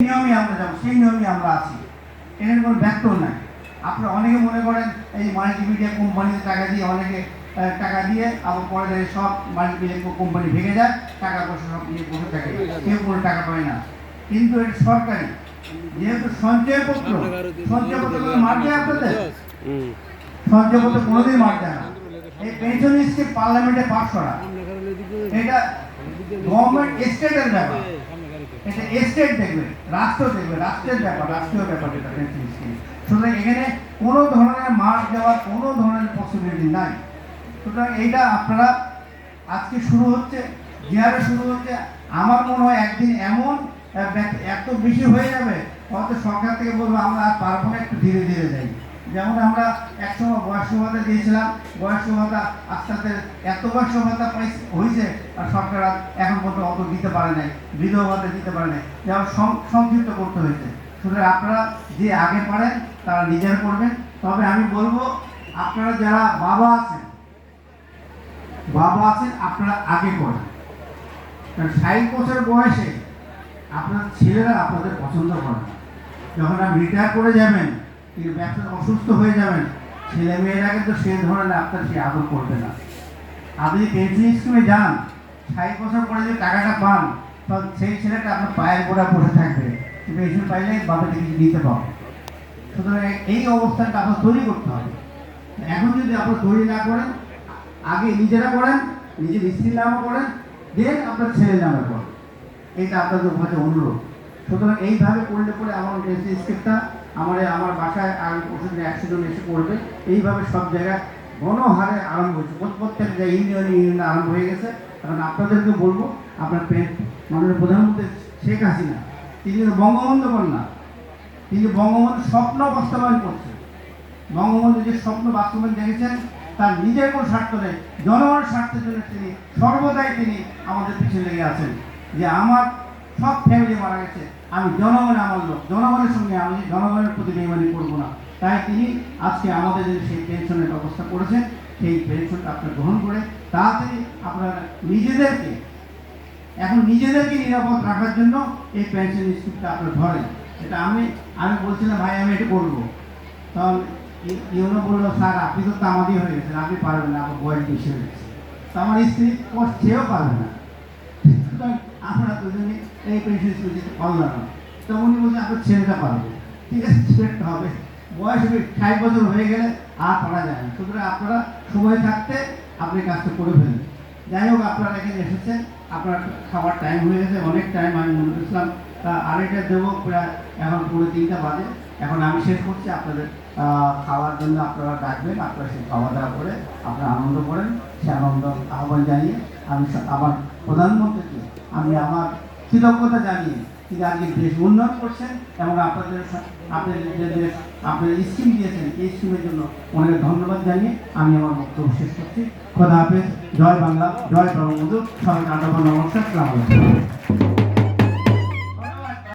নিয়মে আমরা যাবো, সেই নিয়মে আমরা আছি, এখানে কোনো ব্যর্থ নাই। আপনারা অনেকে মনে করেন এই মাল্টিমিডিয়া কোম্পানিতে টাকা দিয়ে অনেকে টাকা দিয়ে আবার পরে সব মাল্টিমিডিয়া কোম্পানি ভেঙে যায়, টাকা পয়সা সব নিয়ে বসে থাকে, কেউ কোনো টাকা পায় না। কিন্তু এটা সরকারি, যেহেতু সঞ্চয়পত্র কোনো মার দেয় আপনাদের, সঞ্চয়পত্র কোনোদিন মার দেয় না। এই পেনশন স্কিম পার্লামেন্টে পাস করা, এটা গভর্নমেন্ট স্টেটের ব্যাপার, এটা স্টেট দেখবে, রাষ্ট্র দেখবে, রাষ্ট্রের ব্যাপার, রাষ্ট্রীয় ব্যাপার এটা পেনশন স্কিম। সুতরাং এখানে কোনো ধরনের মার দেওয়ার কোনো ধরনের পসিবিলিটি নাই। সুতরাং এইটা আপনারা আজকে শুরু হচ্ছে, যেভাবে শুরু হচ্ছে, আমার মনে হয় একদিন এমন এত বেশি হয়ে যাবে, হয়তো সরকার থেকে বলবো আমরা আর পারবো না, একটু ধীরে ধীরে যাই। যেমন আমরা একসময় বয়স্ক ভাতা দিয়েছিলাম, বয়স্ক ভাতা আস্তে আস্তে এত বয়স্ক ভাতা হয়েছে, আর সরকার এখন পর্যন্ত অত দিতে পারে নাই, বিধবা ভাতা দিতে পারে নাই, যেমন সংক্ষিপ্ত করতে হয়েছে। সুতরাং আপনারা যে আগে পারেন তারা নিজেরা করবেন। তবে আমি বলবো আপনারা যারা বাবা আছেন আপনারা আগে করেন, কারণ 60 বছর বয়সে আপনার ছেলেরা আপনাদের পছন্দ করে না। যখন আপনি রিটায়ার করে যাবেন, কিন্তু ব্যবসা অসুস্থ হয়ে যাবেন, ছেলে মেয়েরা কিন্তু সে ধরনের আপনার সে আদর করবে না। আপনি পেনশন স্কিমে যান, 60 বছর পরে যে টাকাটা পান, তখন সেই ছেলেটা আপনার পায়ের গোড়া বসে থাকবে, পেনশন পাইলে বাবাকে কিছু দিতে পারবে। সুতরাং এই অবস্থানটা আপনার তৈরি করতে হবে। এখন যদি আপনার তৈরি না করেন, আগে নিজেরা করেন, নিজের স্ত্রীর নামও করেন, দেন আপনার ছেলের নামে করেন, এইটা আপনাদের কাছে অনুরোধ। সুতরাং এইভাবে করলে পরে আমার পেনশন স্কিমটা আমার বাসায় আগামী পরশুদিন 100 জন এসে করবে। এইভাবে সব জায়গায় গণহারে আরম্ভ হয়েছে, প্রত্যেক জায়গায় ইউনিয়নে আরম্ভ হয়ে গেছে। কারণ আপনাদেরকে বলবো, আপনার মাননীয় প্রধানমন্ত্রী শেখ হাসিনা, তিনি বঙ্গবন্ধু কন্যা, তিনি বঙ্গবন্ধুর স্বপ্ন বাস্তবায়ন করছেন। বঙ্গবন্ধু যে স্বপ্ন বাস্তবায়ন দেখেছেন, তার নিজের কোনো স্বার্থ নেই, জনগণের স্বার্থের জন্য তিনি সর্বদাই তিনি আমাদের পিছিয়ে লেগে আছেন, যে আমার সব ফ্যামিলি মারা গেছে, আমি জনগণের আমার লোক, জনগণের সঙ্গে আমি জনগণের প্রতি বেইমানি করবো না। তাই তিনি আজকে আমাদের যে সেই পেনশনের ব্যবস্থা করেছেন, সেই পেনশনটা আপনার গ্রহণ করে তাড়াতাড়ি আপনারা নিজেদেরকে নিরাপদ রাখার জন্য এই পেনশন স্কিমটা আপনার ধরেন। এটা আমি বলছিলাম ভাই আমি এটা করবো, তখন ইউনো বললো স্যার আপনি তো তামাদি হয়ে গেছেন, আপনি পারবেন না, আমার বয়স বেশি হয়ে গেছে, তো আমার স্ত্রী কষ্ট চেয়েও পারবে না। সুতরাং আপনারা দুজনে এই পেনশন স্কিম দিতে পারলাম না, তো উনি বলছেন আপনার ছেলেটা পারবে, ঠিক আছে ছেলেটা হবে, বয়স 60 বছর হয়ে গেলে আর পারা যায় না। সুতরাং আপনারা সময় থাকতে আপনি কাজটা করে ফেলেন। যাই হোক, আপনারা এখানে এসেছেন, আপনার খাবার টাইম হয়ে গেছে, অনেক টাইম আমি মনে করছিলাম আড়াইটা দেবো, প্রায় এখন 2:30 বাজে। এখন আমি শেষ করছি, আপনাদের খাওয়ার জন্য আপনারা ডাকবেন, আপনারা সেই খাওয়া দাওয়া করে আপনারা আনন্দ করেন। সে আনন্দ আহ্বান জানিয়ে আমি আমার প্রধানমন্ত্রীকে আমি আমার কৃতজ্ঞতা জানিয়ে তিনি আজকে দেশ উন্নয়ন করছেন এবং আপনাদের আপনাদের স্কিম দিয়েছেন, এই স্কিমের জন্য অনেক ধন্যবাদ জানিয়ে আমি আমার বক্তব্য শেষ করছি। খোদা হাফেজ, জয় বাংলা, জয় বঙ্গবন্ধু, সবাইকে আদাব নমস্কার, আসসালামু আলাইকুম।